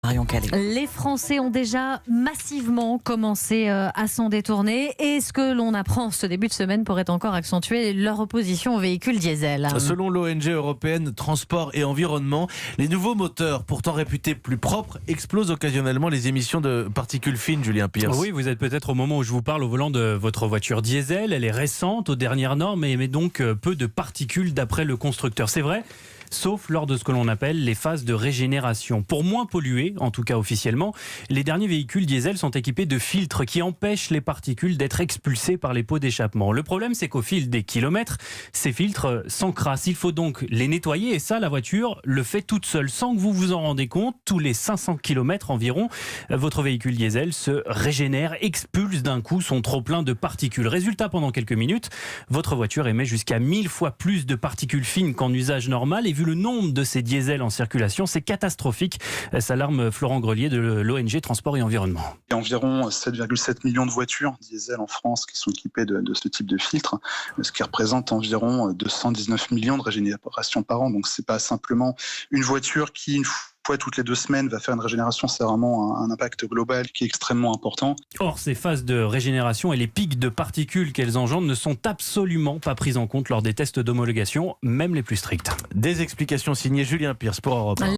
Marion Calais. Les Français ont déjà massivement commencé à s'en détourner. Et ce que l'on apprend ce début de semaine pourrait encore accentuer leur opposition aux véhicules diesel. Selon l'ONG européenne Transport et Environnement, les nouveaux moteurs, pourtant réputés plus propres, explosent occasionnellement les émissions de particules fines, Julien Pierce. Oui, vous êtes peut-être au moment où je vous parle au volant de votre voiture diesel. Elle est récente, aux dernières normes, et émet donc peu de particules d'après le constructeur. C'est vrai, sauf lors de ce que l'on appelle les phases de régénération. Pour moins polluer, en tout cas officiellement, les derniers véhicules diesel sont équipés de filtres qui empêchent les particules d'être expulsées par les pots d'échappement. Le problème, c'est qu'au fil des kilomètres, ces filtres s'encrassent. Il faut donc les nettoyer, et ça, la voiture le fait toute seule, sans que vous vous en rendez compte. Tous les 500 km environ, votre véhicule diesel se régénère, expulse d'un coup son trop-plein de particules. Résultat, pendant quelques minutes, votre voiture émet jusqu'à 1000 fois plus de particules fines qu'en usage normal. Et vu le nombre de ces diesels en circulation, c'est catastrophique, s'alarme Florent Grelier de l'ONG Transport et Environnement. Il y a environ 7,7 millions de voitures diesel en France qui sont équipées de ce type de filtre, ce qui représente environ 219 millions de régénérations par an. Donc c'est pas simplement une voiture qui, une fois toutes les 2 semaines, va faire une régénération. C'est vraiment un impact global qui est extrêmement important. Or, ces phases de régénération et les pics de particules qu'elles engendrent ne sont absolument pas prises en compte lors des tests d'homologation, même les plus stricts. Des explications signées Julien Pierce pour Europe 1.